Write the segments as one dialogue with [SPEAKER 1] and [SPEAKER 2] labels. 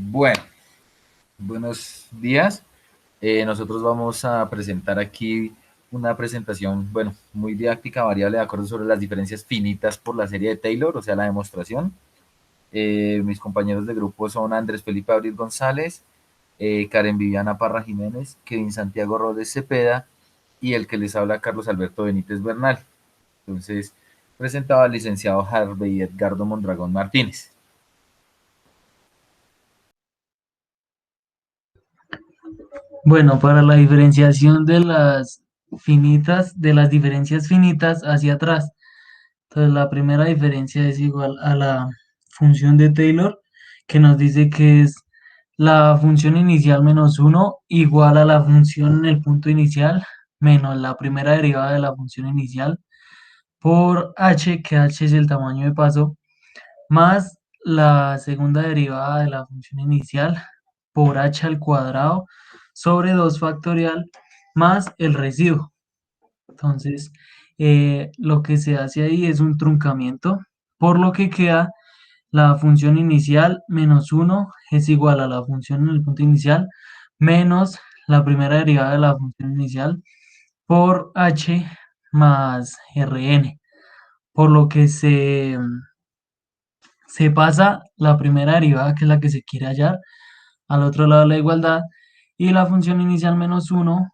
[SPEAKER 1] Bueno, buenos días. Nosotros vamos a presentar aquí una presentación, bueno, muy didáctica, variable, de acuerdo sobre las diferencias finitas por la serie de Taylor, o sea, la demostración. Mis compañeros de grupo son Andrés Felipe Abril González, Karen Viviana Parra Jiménez, Kevin Santiago Rodes Cepeda y el que les habla Carlos Alberto Benítez Bernal. Entonces, presentaba al licenciado Harvey Edgardo Mondragón Martínez.
[SPEAKER 2] Bueno, para la diferenciación de las diferencias finitas hacia atrás. Entonces, la primera diferencia es igual a la función de Taylor, que nos dice que es la función inicial menos uno igual a la función en el punto inicial menos la primera derivada de la función inicial por h, que h es el tamaño de paso, más la segunda derivada de la función inicial por h al cuadrado sobre 2 factorial más el residuo. Entonces, lo que se hace ahí es un truncamiento, por lo que queda la función inicial menos uno es igual a la función en el punto inicial menos la primera derivada de la función inicial por h más Rn, por lo que se pasa la primera derivada, que es la que se quiere hallar, al otro lado de la igualdad, y la función inicial menos uno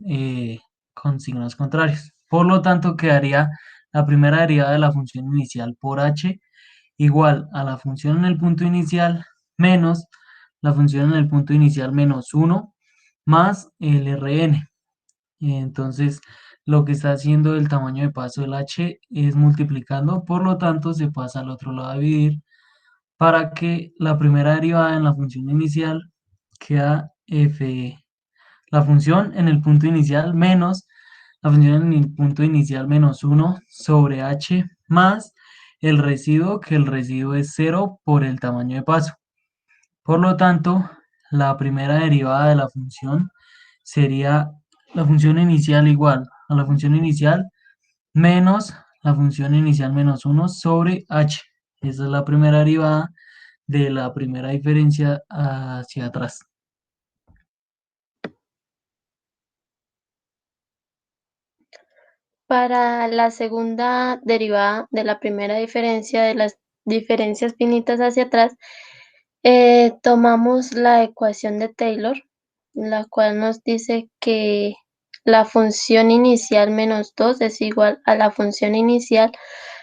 [SPEAKER 2] eh, con signos contrarios. Por lo tanto, quedaría la primera derivada de la función inicial por h igual a la función en el punto inicial menos la función en el punto inicial menos uno más el Rn. Entonces, lo que está haciendo el tamaño de paso del h es multiplicando, por lo tanto, se pasa al otro lado a dividir para que la primera derivada en la función inicial queda f, la función en el punto inicial menos la función en el punto inicial menos uno sobre h más el residuo, que el residuo es cero por el tamaño de paso. Por lo tanto, la primera derivada de la función sería la función inicial igual a la función inicial menos la función inicial menos uno sobre h. Esa es la primera derivada de la primera diferencia hacia atrás.
[SPEAKER 3] Para la segunda derivada de la primera diferencia de las diferencias finitas hacia atrás, tomamos la ecuación de Taylor, la cual nos dice que la función inicial menos 2 es igual a la función inicial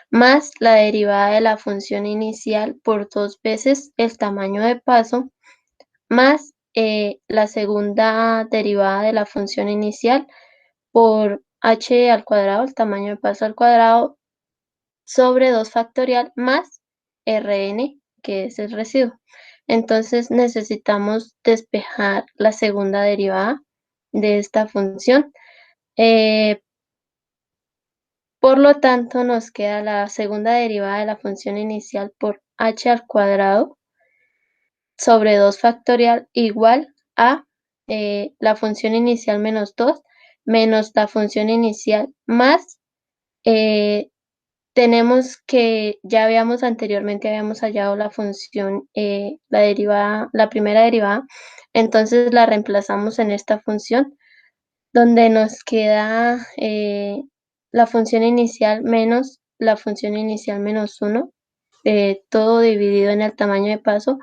[SPEAKER 3] más la derivada de la función inicial por 2 veces el tamaño de paso más la segunda derivada de la función inicial por h al cuadrado, el tamaño de paso al cuadrado, sobre 2 factorial más Rn, que es el residuo. Entonces necesitamos despejar la segunda derivada de esta función. Por lo tanto, nos queda la segunda derivada de la función inicial por h al cuadrado sobre 2 factorial igual a la función inicial menos 2 menos la función inicial más, tenemos que, ya anteriormente habíamos hallado la función, la derivada, la primera derivada, entonces la reemplazamos en esta función, donde nos queda la función inicial menos la función inicial menos 1, todo dividido en el tamaño de paso,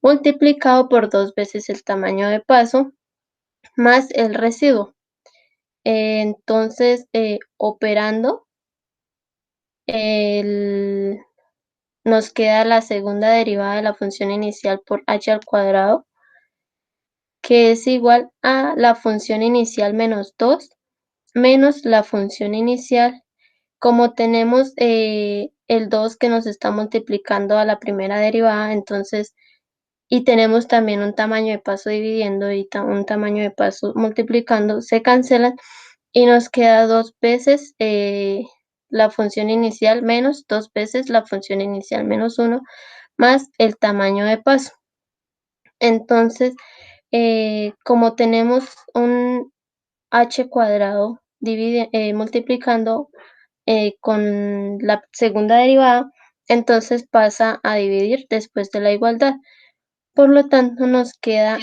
[SPEAKER 3] multiplicado por 2 veces el tamaño de paso, más el residuo. Entonces, operando, nos queda la segunda derivada de la función inicial por h al cuadrado, que es igual a la función inicial menos 2 menos la función inicial. Como tenemos el 2 que nos está multiplicando a la primera derivada, entonces, y tenemos también un tamaño de paso dividiendo y un tamaño de paso multiplicando, se cancelan y nos queda 2 veces la función inicial menos 2 veces la función inicial menos 1 más el tamaño de paso. Entonces, como tenemos un h cuadrado multiplicando con la segunda derivada, entonces pasa a dividir después de la igualdad. Por lo tanto, nos queda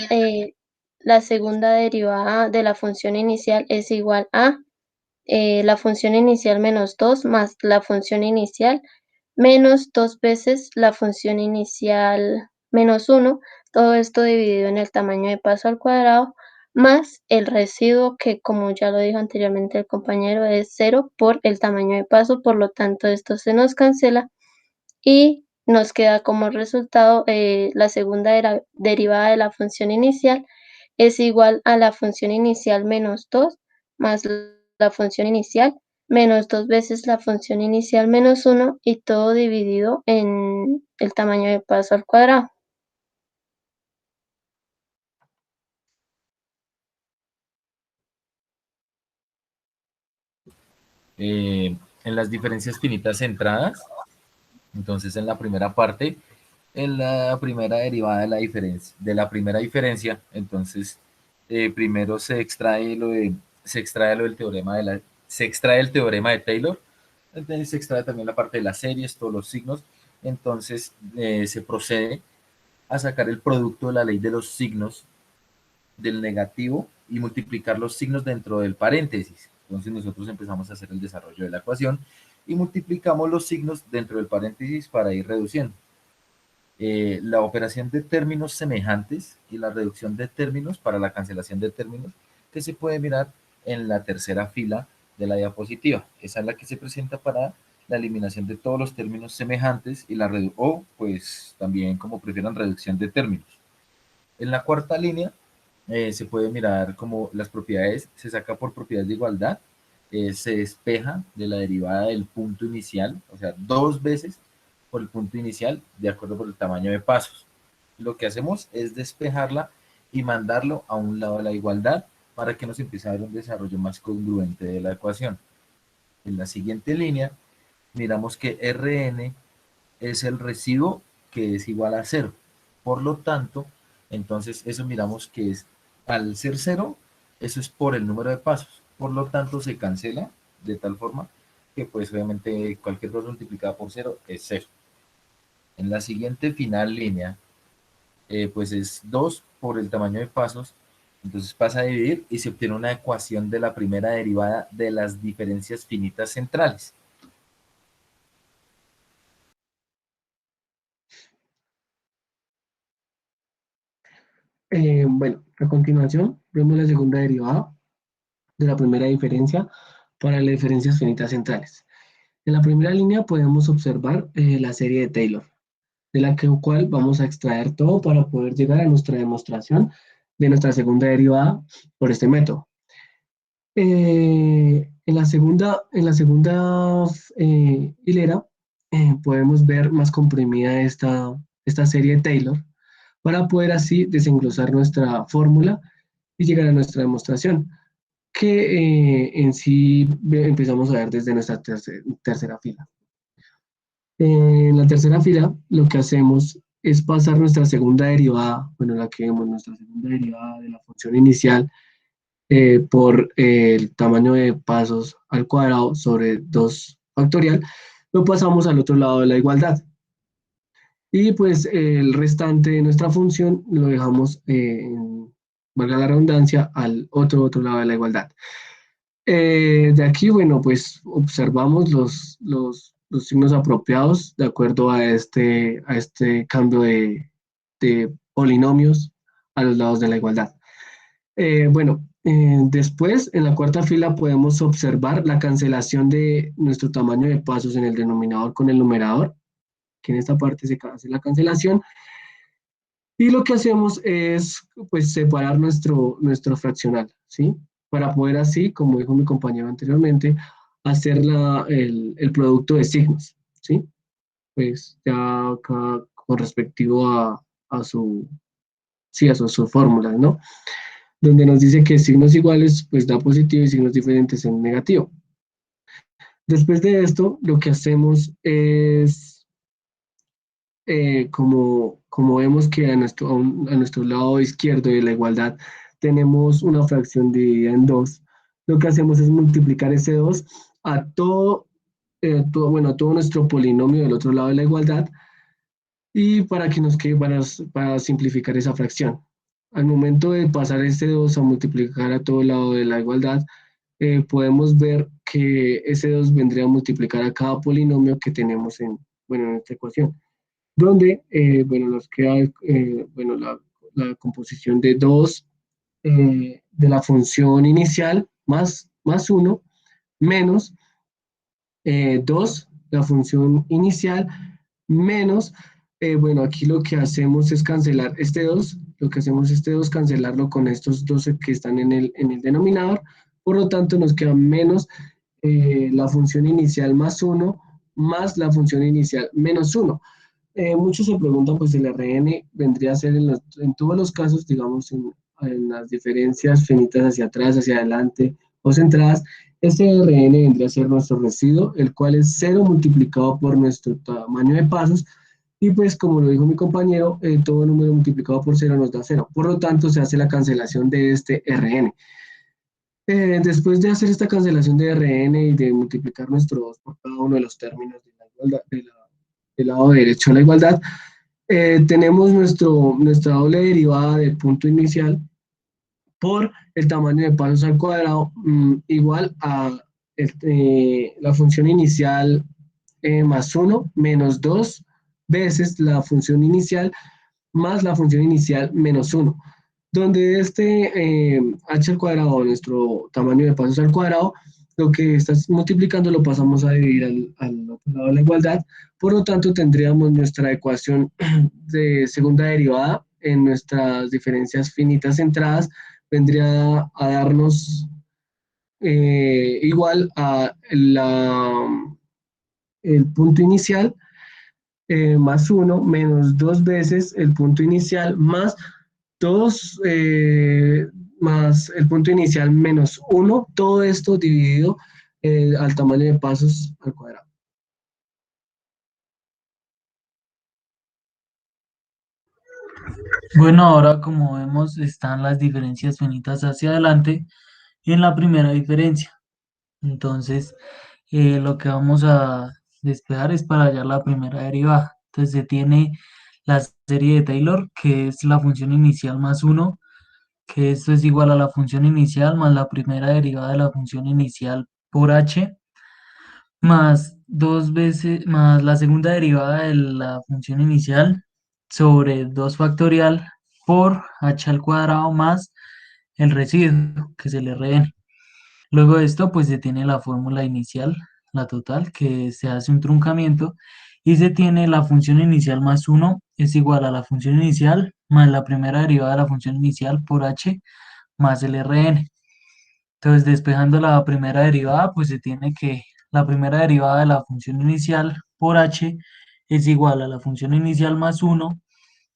[SPEAKER 3] la segunda derivada de la función inicial es igual a la función inicial menos 2 más la función inicial menos 2 veces la función inicial menos 1, todo esto dividido en el tamaño de paso al cuadrado, más el residuo que, como ya lo dijo anteriormente el compañero, es 0 por el tamaño de paso, por lo tanto esto se nos cancela y nos queda como resultado la segunda derivada de la función inicial es igual a la función inicial menos 2 más la función inicial menos 2 veces la función inicial menos 1 y todo dividido en el tamaño de paso al cuadrado.
[SPEAKER 1] En las diferencias finitas centradas, entonces en la primera parte, en la primera derivada de la primera diferencia, entonces primero se extrae lo del teorema se extrae el teorema de Taylor, entonces se extrae también la parte de las series, todos los signos, entonces se procede a sacar el producto de la ley de los signos del negativo y multiplicar los signos dentro del paréntesis. Entonces nosotros empezamos a hacer el desarrollo de la ecuación y multiplicamos los signos dentro del paréntesis para ir reduciendo. La operación de términos semejantes y la reducción de términos para la cancelación de términos que se puede mirar en la tercera fila de la diapositiva. Esa es la que se presenta para la eliminación de todos los términos semejantes y o pues también como prefieran reducción de términos. En la cuarta línea se puede mirar como las propiedades, se saca por propiedades de igualdad, se despeja de la derivada del punto inicial, o sea, dos veces por el punto inicial, de acuerdo por el tamaño de pasos. Lo que hacemos es despejarla y mandarlo a un lado de la igualdad para que nos empiece a dar un desarrollo más congruente de la ecuación. En la siguiente línea, miramos que Rn es el residuo que es igual a cero. Por lo tanto, entonces eso miramos que es, al ser cero, eso es por el número de pasos. Por lo tanto, se cancela de tal forma que pues obviamente cualquier cosa multiplicada por cero es cero. En la siguiente final línea, pues es 2 por el tamaño de pasos, entonces pasa a dividir y se obtiene una ecuación de la primera derivada de las diferencias finitas centrales.
[SPEAKER 4] Bueno, a continuación vemos la segunda derivada de la primera diferencia para las diferencias finitas centrales. En la primera línea podemos observar la serie de Taylor, de la cual vamos a extraer todo para poder llegar a nuestra demostración de nuestra segunda derivada por este método. En la segunda hilera podemos ver más comprimida esta serie de Taylor para poder así desenglosar nuestra fórmula y llegar a nuestra demostración, que en sí empezamos a ver desde nuestra tercera fila. En la tercera fila lo que hacemos es pasar nuestra segunda derivada, bueno, la que vemos, nuestra segunda derivada de la función inicial por el tamaño de pasos al cuadrado sobre 2 factorial, lo pasamos al otro lado de la igualdad. Y pues el restante de nuestra función lo dejamos, valga la redundancia, al otro lado de la igualdad. De aquí, bueno, pues observamos los signos apropiados de acuerdo a este cambio de polinomios a los lados de la igualdad. Bueno, después en la cuarta fila podemos observar la cancelación de nuestro tamaño de pasos en el denominador con el numerador, que en esta parte se hace la cancelación. Y lo que hacemos es pues separar nuestro fraccional, ¿sí? Para poder así, como dijo mi compañero anteriormente, hacer el producto de signos, ¿sí? Pues ya acá con respectivo a su, sí, a sus fórmulas, ¿no? Donde nos dice que signos iguales pues da positivo y signos diferentes en negativo. Después de esto, lo que hacemos es, como vemos que a nuestro lado izquierdo de la igualdad tenemos una fracción dividida en 2, lo que hacemos es multiplicar ese 2 a todo nuestro polinomio del otro lado de la igualdad, y para que nos quede para simplificar esa fracción. Al momento de pasar este 2 a multiplicar a todo lado de la igualdad, podemos ver que ese 2 vendría a multiplicar a cada polinomio que tenemos bueno, en esta ecuación, donde bueno, nos queda bueno, la composición de 2 de la función inicial más 1 menos 2, la función inicial, menos, bueno, aquí lo que hacemos es cancelar este 2, lo que hacemos es este 2, cancelarlo con estos 12 que están en el denominador, por lo tanto nos queda menos la función inicial más 1 más la función inicial menos 1. Muchos se preguntan, pues el Rn vendría a ser en todos los casos, digamos, en las diferencias finitas hacia atrás, hacia adelante o centradas, este Rn vendría a ser nuestro residuo, el cual es 0 multiplicado por nuestro tamaño de pasos, y pues como lo dijo mi compañero, todo número multiplicado por 0 nos da 0. Por lo tanto, se hace la cancelación de este Rn. Después de hacer esta cancelación de Rn y de multiplicar nuestro 2 por cada uno de los términos de la igualdad, del lado derecho de la igualdad, tenemos nuestra doble derivada del punto inicial por el tamaño de pasos al cuadrado igual a la función inicial más 1 menos 2 veces la función inicial más la función inicial menos 1, donde h al cuadrado, nuestro tamaño de pasos al cuadrado, lo que estás multiplicando lo pasamos a dividir al otro lado de la igualdad. Por lo tanto, tendríamos nuestra ecuación de segunda derivada en nuestras diferencias finitas centradas, vendría a darnos igual a el punto inicial más 1 menos 2 veces el punto inicial más 2 más el punto inicial menos 1, todo esto dividido al tamaño de pasos al cuadrado.
[SPEAKER 2] Bueno, ahora como vemos están las diferencias finitas hacia adelante en la primera diferencia. Entonces, lo que vamos a despejar es para hallar la primera derivada. Entonces se tiene la serie de Taylor, que es la función inicial más 1, que esto es igual a la función inicial más la primera derivada de la función inicial por h, más dos veces, más la segunda derivada de la función inicial sobre 2 factorial por h al cuadrado más el residuo, que es el Rn. Luego de esto, pues se tiene la fórmula inicial, la total, que se hace un truncamiento y se tiene la función inicial más 1 es igual a la función inicial más la primera derivada de la función inicial por h más el Rn. Entonces, despejando la primera derivada, pues se tiene que la primera derivada de la función inicial por h es igual a la función inicial más 1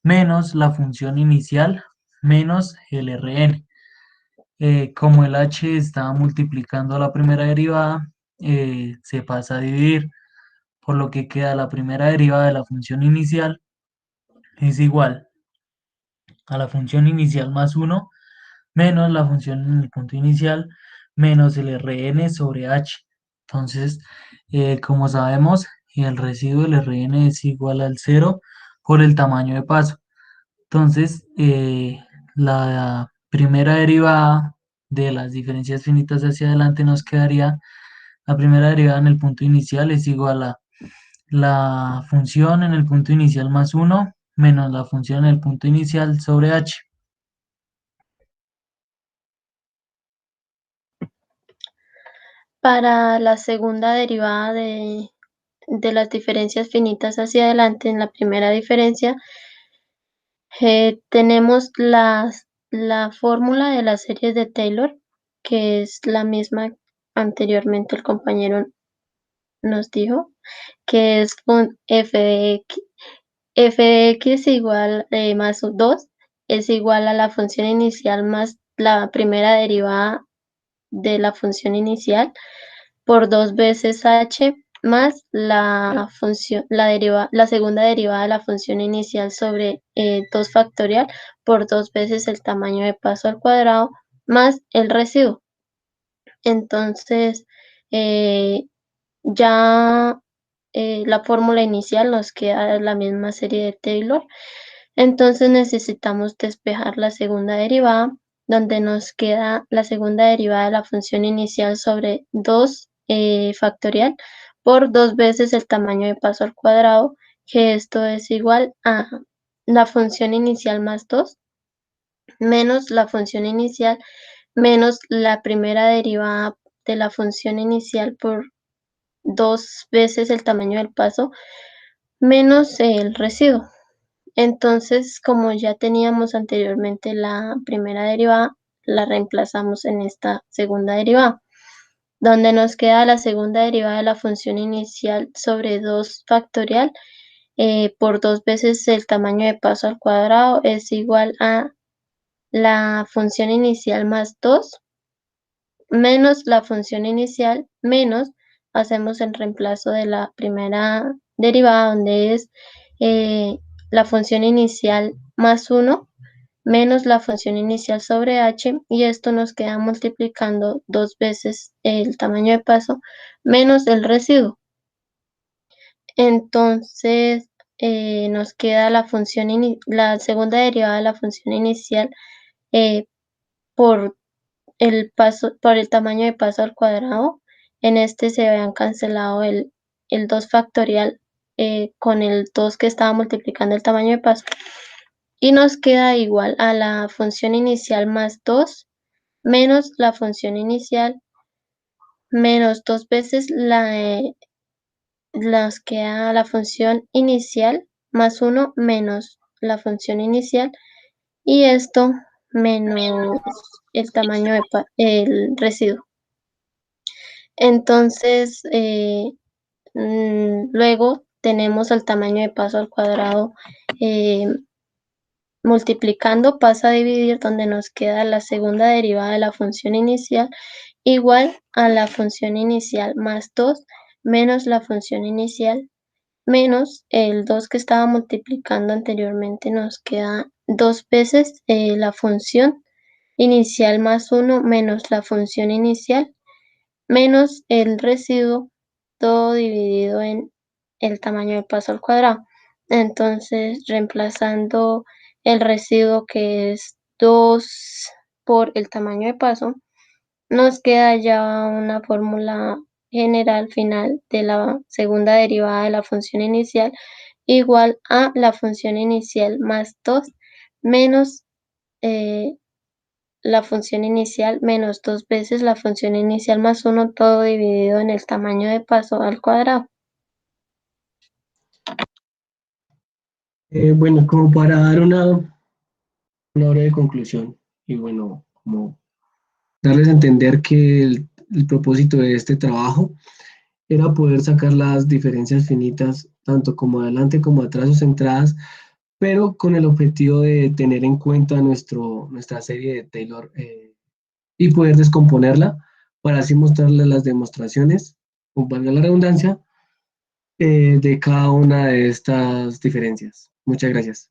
[SPEAKER 2] menos la función inicial menos el Rn. Como el h está multiplicando la primera derivada, se pasa a dividir, por lo que queda la primera derivada de la función inicial es igual a la función inicial más 1 menos la función en el punto inicial menos el Rn sobre h. Entonces, como sabemos, el residuo del Rn es igual al 0 por el tamaño de paso. Entonces, la primera derivada de las diferencias finitas hacia adelante nos quedaría, la primera derivada en el punto inicial es igual a la función en el punto inicial más 1 menos la función en el punto inicial sobre h.
[SPEAKER 3] Para la segunda derivada de las diferencias finitas hacia adelante, en la primera diferencia, tenemos la fórmula de las series de Taylor, que es la misma anteriormente el compañero nos dijo, que es un f de x igual más 2 es igual a la función inicial más la primera derivada de la función inicial por 2 veces h más la segunda derivada de la función inicial sobre 2 factorial por 2 veces el tamaño de paso al cuadrado más el residuo. Entonces, ya la fórmula inicial, nos queda la misma serie de Taylor. Entonces necesitamos despejar la segunda derivada, donde nos queda la segunda derivada de la función inicial sobre 2 factorial por 2 veces el tamaño de paso al cuadrado, que esto es igual a la función inicial más 2 menos la función inicial menos la primera derivada de la función inicial por 2 veces el tamaño del paso menos el residuo. Entonces, como ya teníamos anteriormente la primera derivada, la reemplazamos en esta segunda derivada, donde nos queda la segunda derivada de la función inicial sobre 2 factorial por 2 veces el tamaño de paso al cuadrado es igual a la función inicial más 2 menos la función inicial menos, hacemos el reemplazo de la primera derivada, donde es la función inicial más 1 menos la función inicial sobre h, y esto nos queda multiplicando 2 veces el tamaño de paso menos el residuo. Entonces, nos queda la segunda derivada de la función inicial por el tamaño de paso al cuadrado. En este se habían cancelado el 2 factorial con el 2 que estaba multiplicando el tamaño de paso, y nos queda igual a la función inicial más 2 menos la función inicial menos 2 veces nos queda la función inicial más 1 menos la función inicial, y esto menos el tamaño el residuo. Entonces, luego tenemos el tamaño de paso al cuadrado multiplicando, pasa a dividir, donde nos queda la segunda derivada de la función inicial igual a la función inicial más 2 menos la función inicial menos el 2 que estaba multiplicando anteriormente, nos queda 2 veces la función inicial más 1 menos la función inicial menos el residuo, todo dividido en el tamaño de paso al cuadrado. Entonces, reemplazando el residuo, que es 2 por el tamaño de paso, nos queda ya una fórmula general final de la segunda derivada de la función inicial igual a la función inicial más 2 menos la función inicial menos 2 veces la función inicial más 1, todo dividido en el tamaño de paso al cuadrado.
[SPEAKER 4] Bueno, como para dar una breve conclusión y bueno, como darles a entender que el propósito de este trabajo era poder sacar las diferencias finitas, tanto como adelante como atrás sus entradas, pero con el objetivo de tener en cuenta nuestra serie de Taylor y poder descomponerla para así mostrarle las demostraciones, con valga la redundancia, de cada una de estas diferencias. Muchas gracias.